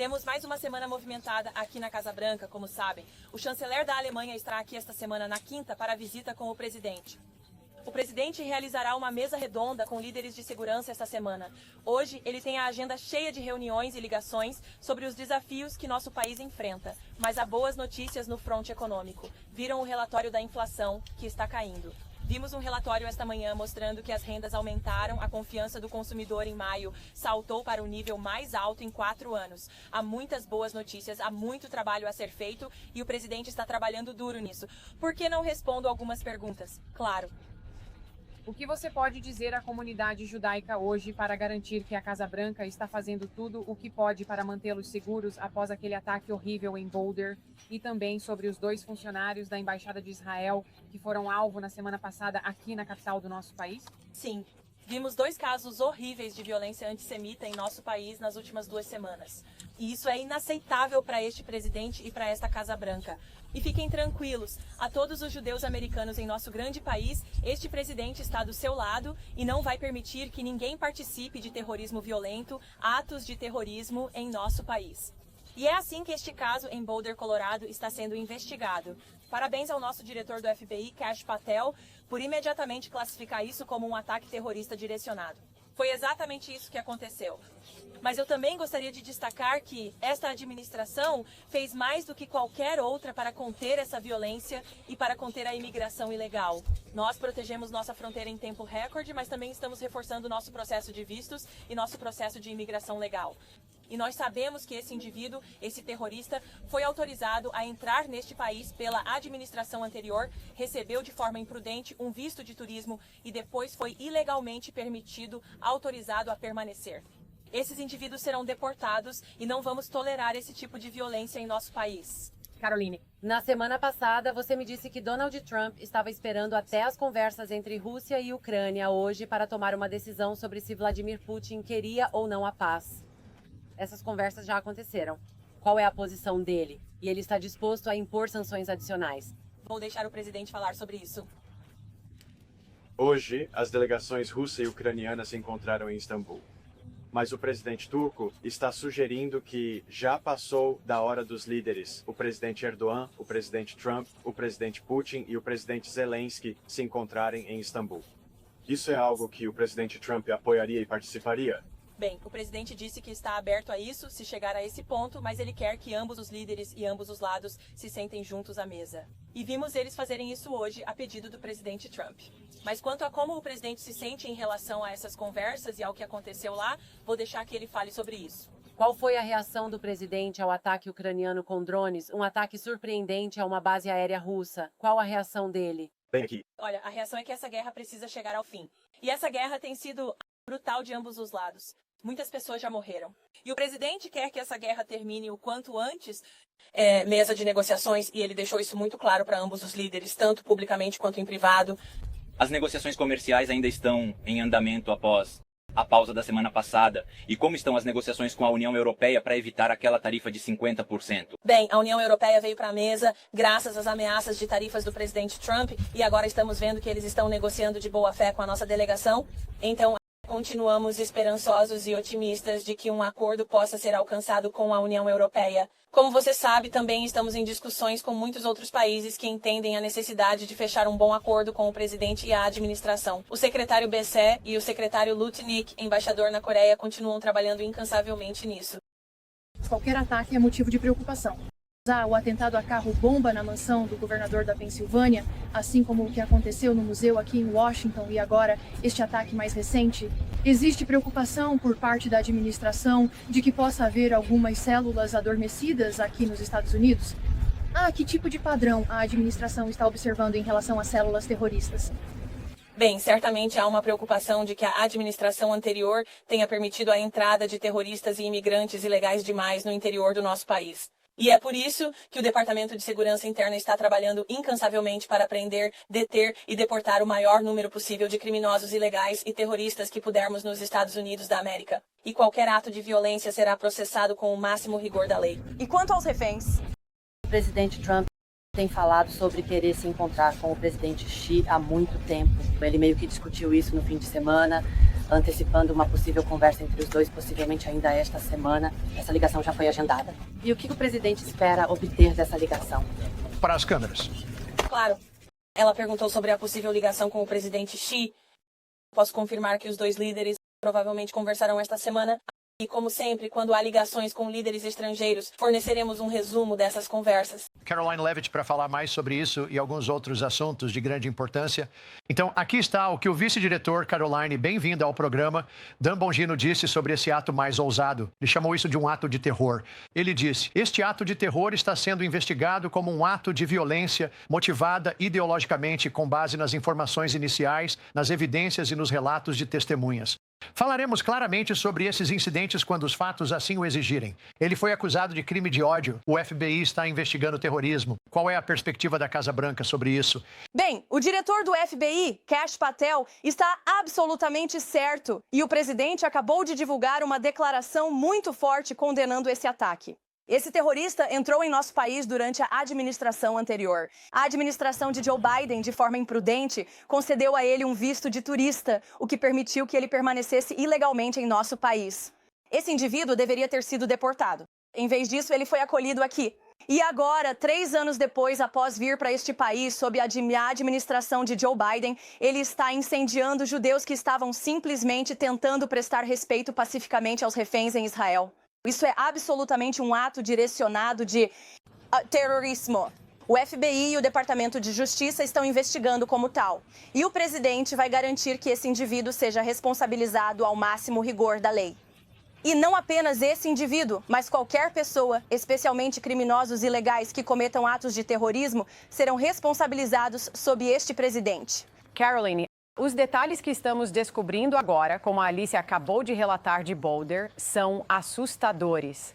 Temos mais uma semana movimentada aqui na Casa Branca, como sabem. O chanceler da Alemanha estará aqui esta semana na quinta para a visita com o presidente. O presidente realizará uma mesa redonda com líderes de segurança esta semana. Hoje, ele tem a agenda cheia de reuniões e ligações sobre os desafios que nosso país enfrenta. Mas há boas notícias no fronte econômico. Viram o relatório da inflação, que está caindo. Vimos um relatório esta manhã mostrando que as rendas aumentaram, a confiança do consumidor em maio saltou para o nível mais alto em 4 anos. Há muitas boas notícias, há muito trabalho a ser feito e o presidente está trabalhando duro nisso. Por que não respondo algumas perguntas? Claro. O que você pode dizer à comunidade judaica hoje para garantir que a Casa Branca está fazendo tudo o que pode para mantê-los seguros após aquele ataque horrível em Boulder e também sobre os 2 funcionários da Embaixada de Israel que foram alvo na semana passada aqui na capital do nosso país? Sim. Vimos 2 casos horríveis de violência antissemita em nosso país nas últimas 2 semanas. E isso é inaceitável para este presidente e para esta Casa Branca. E fiquem tranquilos, a todos os judeus americanos em nosso grande país, este presidente está do seu lado e não vai permitir que ninguém participe de terrorismo violento, atos de terrorismo em nosso país. E é assim que este caso em Boulder, Colorado, está sendo investigado. Parabéns ao nosso diretor do FBI, Kash Patel, por imediatamente classificar isso como um ataque terrorista direcionado. Foi exatamente isso que aconteceu. Mas eu também gostaria de destacar que esta administração fez mais do que qualquer outra para conter essa violência e para conter a imigração ilegal. Nós protegemos nossa fronteira em tempo recorde, mas também estamos reforçando nosso processo de vistos e nosso processo de imigração legal. E nós sabemos que esse indivíduo, esse terrorista, foi autorizado a entrar neste país pela administração anterior, recebeu de forma imprudente um visto de turismo e depois foi ilegalmente autorizado a permanecer. Esses indivíduos serão deportados e não vamos tolerar esse tipo de violência em nosso país. Caroline. Na semana passada, você me disse que Donald Trump estava esperando até as conversas entre Rússia e Ucrânia hoje para tomar uma decisão sobre se Vladimir Putin queria ou não a paz. Essas conversas já aconteceram. Qual é a posição dele? E ele está disposto a impor sanções adicionais? Vou deixar o presidente falar sobre isso. Hoje, as delegações russa e ucraniana se encontraram em Istambul. Mas o presidente turco está sugerindo que já passou da hora dos líderes, o presidente Erdogan, o presidente Trump, o presidente Putin e o presidente Zelensky se encontrarem em Istambul. Isso é algo que o presidente Trump apoiaria e participaria? Bem, o presidente disse que está aberto a isso se chegar a esse ponto, mas ele quer que ambos os líderes e ambos os lados se sentem juntos à mesa. E vimos eles fazerem isso hoje a pedido do presidente Trump. Mas quanto a como o presidente se sente em relação a essas conversas e ao que aconteceu lá, vou deixar que ele fale sobre isso. Qual foi a reação do presidente ao ataque ucraniano com drones, um ataque surpreendente a uma base aérea russa? Qual a reação dele? Bem aqui. Olha, a reação é que essa guerra precisa chegar ao fim. E essa guerra tem sido brutal de ambos os lados. Muitas pessoas já morreram. E o presidente quer que essa guerra termine o quanto antes, mesa de negociações, e ele deixou isso muito claro para ambos os líderes, tanto publicamente quanto em privado. As negociações comerciais ainda estão em andamento após a pausa da semana passada. E como estão as negociações com a União Europeia para evitar aquela tarifa de 50%? Bem, a União Europeia veio para a mesa graças às ameaças de tarifas do presidente Trump, e agora estamos vendo que eles estão negociando de boa fé com a nossa delegação. Então, continuamos esperançosos e otimistas de que um acordo possa ser alcançado com a União Europeia. Como você sabe, também estamos em discussões com muitos outros países que entendem a necessidade de fechar um bom acordo com o presidente e a administração. O secretário Bessé e o secretário Lutnick, embaixador na Coreia, continuam trabalhando incansavelmente nisso. Qualquer ataque é motivo de preocupação. O atentado a carro-bomba na mansão do governador da Pensilvânia, assim como o que aconteceu no museu aqui em Washington e agora este ataque mais recente, existe preocupação por parte da administração de que possa haver algumas células adormecidas aqui nos Estados Unidos? Que tipo de padrão a administração está observando em relação às células terroristas? Bem, certamente há uma preocupação de que a administração anterior tenha permitido a entrada de terroristas e imigrantes ilegais demais no interior do nosso país. E é por isso que o Departamento de Segurança Interna está trabalhando incansavelmente para prender, deter e deportar o maior número possível de criminosos ilegais e terroristas que pudermos nos Estados Unidos da América. E qualquer ato de violência será processado com o máximo rigor da lei. E quanto aos reféns? O presidente Trump tem falado sobre querer se encontrar com o presidente Xi há muito tempo. Ele meio que discutiu isso no fim de semana. antecipando uma possível conversa entre os dois, possivelmente ainda esta semana. Essa ligação já foi agendada. E o que o presidente espera obter dessa ligação? Para as câmeras. Claro. Ela perguntou sobre a possível ligação com o presidente Xi. Posso confirmar que os dois líderes provavelmente conversarão esta semana. E, como sempre, quando há ligações com líderes estrangeiros, forneceremos um resumo dessas conversas. Caroline Levitt para falar mais sobre isso e alguns outros assuntos de grande importância. Então, aqui está o que o vice-diretor Caroline, bem-vinda ao programa, Dan Bongino disse sobre esse ato mais ousado. Ele chamou isso de um ato de terror. Ele disse: este ato de terror está sendo investigado como um ato de violência motivada ideologicamente com base nas informações iniciais, nas evidências e nos relatos de testemunhas. Falaremos claramente sobre esses incidentes quando os fatos assim o exigirem. Ele foi acusado de crime de ódio. O FBI está investigando terrorismo. Qual é a perspectiva da Casa Branca sobre isso? Bem, o diretor do FBI, Kash Patel, está absolutamente certo. E o presidente acabou de divulgar uma declaração muito forte condenando esse ataque. Esse terrorista entrou em nosso país durante a administração anterior. A administração de Joe Biden, de forma imprudente, concedeu a ele um visto de turista, o que permitiu que ele permanecesse ilegalmente em nosso país. Esse indivíduo deveria ter sido deportado. Em vez disso, ele foi acolhido aqui. E agora, 3 anos depois, após vir para este país sob a administração de Joe Biden, ele está incendiando judeus que estavam simplesmente tentando prestar respeito pacificamente aos reféns em Israel. Isso é absolutamente um ato direcionado de terrorismo. O FBI e o Departamento de Justiça estão investigando como tal. E o presidente vai garantir que esse indivíduo seja responsabilizado ao máximo rigor da lei. E não apenas esse indivíduo, mas qualquer pessoa, especialmente criminosos ilegais que cometam atos de terrorismo, serão responsabilizados sob este presidente. Caroline, os detalhes que estamos descobrindo agora, como a Alice acabou de relatar de Boulder, são assustadores.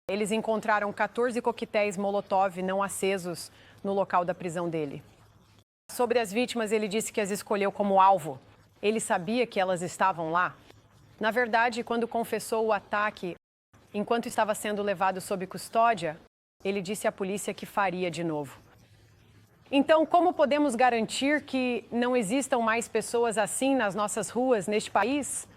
Eles encontraram 14 coquetéis Molotov não acesos no local da prisão dele. Sobre as vítimas, ele disse que as escolheu como alvo. Ele sabia que elas estavam lá? Na verdade, quando confessou o ataque, enquanto estava sendo levado sob custódia, ele disse à polícia que faria de novo. Então, como podemos garantir que não existam mais pessoas assim nas nossas ruas, neste país?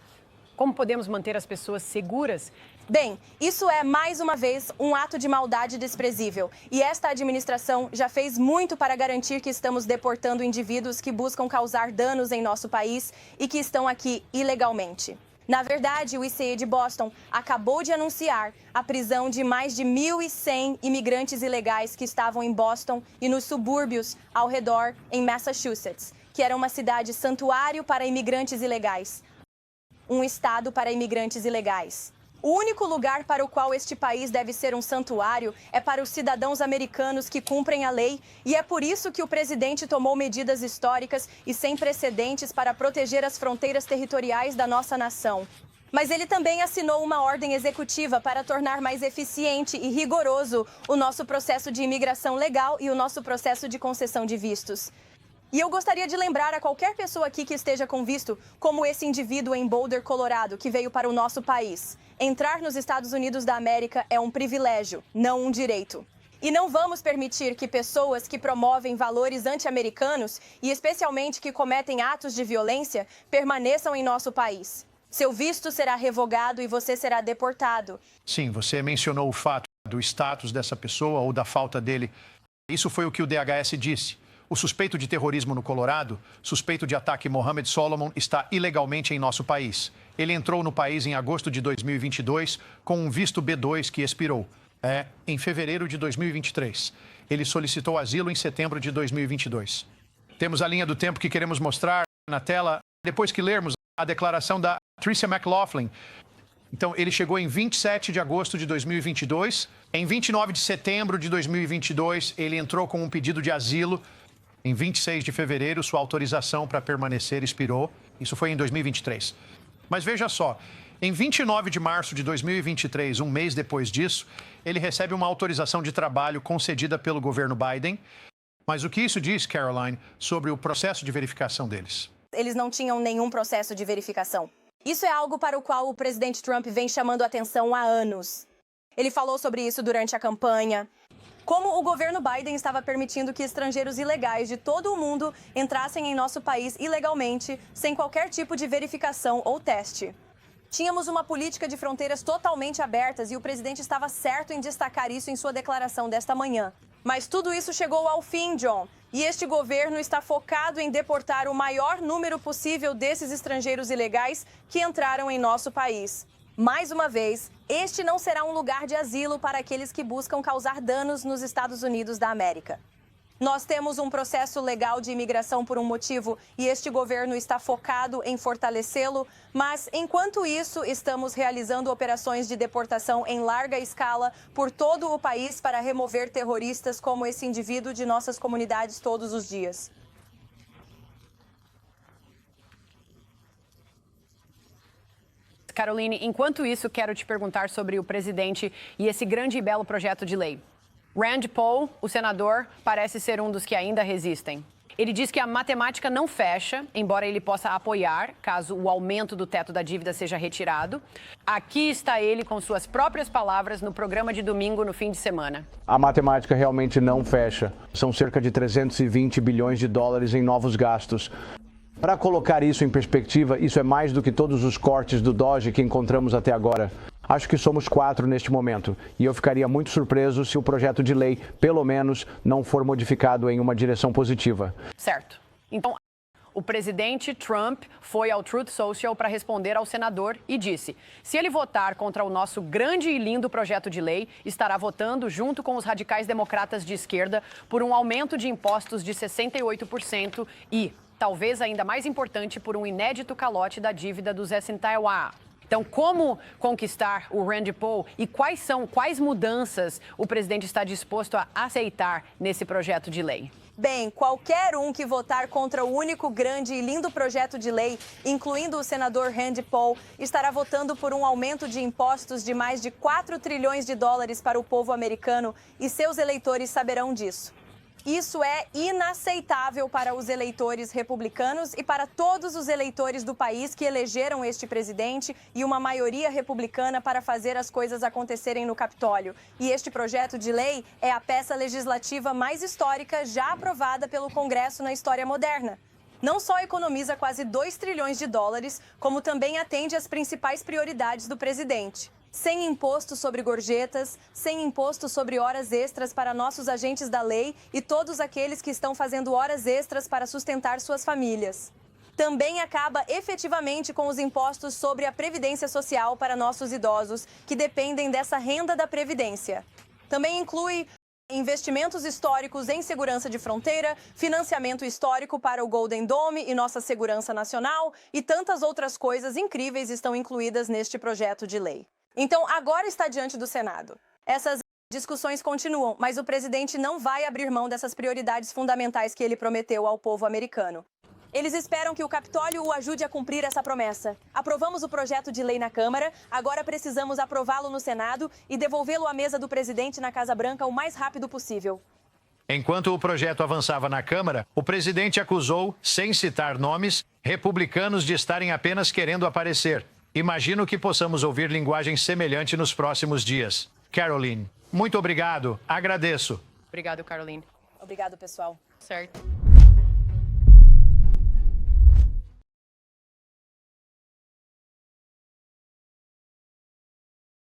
Como podemos manter as pessoas seguras? Bem, isso é, mais uma vez, um ato de maldade desprezível. E esta administração já fez muito para garantir que estamos deportando indivíduos que buscam causar danos em nosso país e que estão aqui ilegalmente. Na verdade, o ICE de Boston acabou de anunciar a prisão de mais de 1.100 imigrantes ilegais que estavam em Boston e nos subúrbios ao redor em Massachusetts, que era uma cidade santuário para imigrantes ilegais. Um estado para imigrantes ilegais. O único lugar para o qual este país deve ser um santuário é para os cidadãos americanos que cumprem a lei, e é por isso que o presidente tomou medidas históricas e sem precedentes para proteger as fronteiras territoriais da nossa nação. Mas ele também assinou uma ordem executiva para tornar mais eficiente e rigoroso o nosso processo de imigração legal e o nosso processo de concessão de vistos. E eu gostaria de lembrar a qualquer pessoa aqui que esteja com visto, como esse indivíduo em Boulder, Colorado, que veio para o nosso país. Entrar nos Estados Unidos da América é um privilégio, não um direito. E não vamos permitir que pessoas que promovem valores anti-americanos, e especialmente que cometem atos de violência, permaneçam em nosso país. Seu visto será revogado e você será deportado. Sim, você mencionou o fato do status dessa pessoa ou da falta dele. Isso foi o que o DHS disse. O suspeito de terrorismo no Colorado, suspeito de ataque Mohamed Solomon, está ilegalmente em nosso país. Ele entrou no país em agosto de 2022 com um visto B2 que expirou em fevereiro de 2023. Ele solicitou asilo em setembro de 2022. Temos a linha do tempo que queremos mostrar na tela depois que lermos a declaração da Tricia McLaughlin. Então, ele chegou em 27 de agosto de 2022. Em 29 de setembro de 2022, ele entrou com um pedido de asilo. Em 26 de fevereiro, sua autorização para permanecer expirou. Isso foi em 2023. Mas veja só, em 29 de março de 2023, um mês depois disso, ele recebe uma autorização de trabalho concedida pelo governo Biden. Mas o que isso diz, Caroline, sobre o processo de verificação deles? Eles não tinham nenhum processo de verificação. Isso é algo para o qual o presidente Trump vem chamando atenção há anos. Ele falou sobre isso durante a campanha. Como o governo Biden estava permitindo que estrangeiros ilegais de todo o mundo entrassem em nosso país ilegalmente, sem qualquer tipo de verificação ou teste. Tínhamos uma política de fronteiras totalmente abertas e o presidente estava certo em destacar isso em sua declaração desta manhã. Mas tudo isso chegou ao fim, John. E este governo está focado em deportar o maior número possível desses estrangeiros ilegais que entraram em nosso país. Mais uma vez, este não será um lugar de asilo para aqueles que buscam causar danos nos Estados Unidos da América. Nós temos um processo legal de imigração por um motivo e este governo está focado em fortalecê-lo, mas enquanto isso, estamos realizando operações de deportação em larga escala por todo o país para remover terroristas como esse indivíduo de nossas comunidades todos os dias. Caroline, enquanto isso, quero te perguntar sobre o presidente e esse grande e belo projeto de lei. Rand Paul, o senador, parece ser um dos que ainda resistem. Ele diz que a matemática não fecha, embora ele possa apoiar, caso o aumento do teto da dívida seja retirado. Aqui está ele com suas próprias palavras no programa de domingo no fim de semana. A matemática realmente não fecha. São cerca de 320 bilhões de dólares em novos gastos. Para colocar isso em perspectiva, isso é mais do que todos os cortes do DOGE que encontramos até agora. Acho que somos 4 neste momento, e eu ficaria muito surpreso se o projeto de lei, pelo menos, não for modificado em uma direção positiva. Certo. Então, o presidente Trump foi ao Truth Social para responder ao senador e disse: se ele votar contra o nosso grande e lindo projeto de lei, estará votando junto com os radicais democratas de esquerda por um aumento de impostos de 68% e, talvez ainda mais importante, por um inédito calote da dívida dos S&T. Então, como conquistar o Rand Paul e quais mudanças o presidente está disposto a aceitar nesse projeto de lei? Bem, qualquer um que votar contra o único grande e lindo projeto de lei, incluindo o senador Rand Paul, estará votando por um aumento de impostos de mais de 4 trilhões de dólares para o povo americano e seus eleitores saberão disso. Isso é inaceitável para os eleitores republicanos e para todos os eleitores do país que elegeram este presidente e uma maioria republicana para fazer as coisas acontecerem no Capitólio. E este projeto de lei é a peça legislativa mais histórica já aprovada pelo Congresso na história moderna. Não só economiza quase 2 trilhões de dólares, como também atende às principais prioridades do presidente. Sem imposto sobre gorjetas, sem imposto sobre horas extras para nossos agentes da lei e todos aqueles que estão fazendo horas extras para sustentar suas famílias. Também acaba efetivamente com os impostos sobre a previdência social para nossos idosos, que dependem dessa renda da previdência. Também inclui investimentos históricos em segurança de fronteira, financiamento histórico para o Golden Dome e nossa segurança nacional e tantas outras coisas incríveis estão incluídas neste projeto de lei. Então, agora está diante do Senado. Essas discussões continuam, mas o presidente não vai abrir mão dessas prioridades fundamentais que ele prometeu ao povo americano. Eles esperam que o Capitólio o ajude a cumprir essa promessa. Aprovamos o projeto de lei na Câmara, agora precisamos aprová-lo no Senado e devolvê-lo à mesa do presidente na Casa Branca o mais rápido possível. Enquanto o projeto avançava na Câmara, o presidente acusou, sem citar nomes, republicanos de estarem apenas querendo aparecer. Imagino que possamos ouvir linguagem semelhante nos próximos dias. Caroline, muito obrigado. Agradeço. Obrigado, Caroline. Obrigado, pessoal. Certo.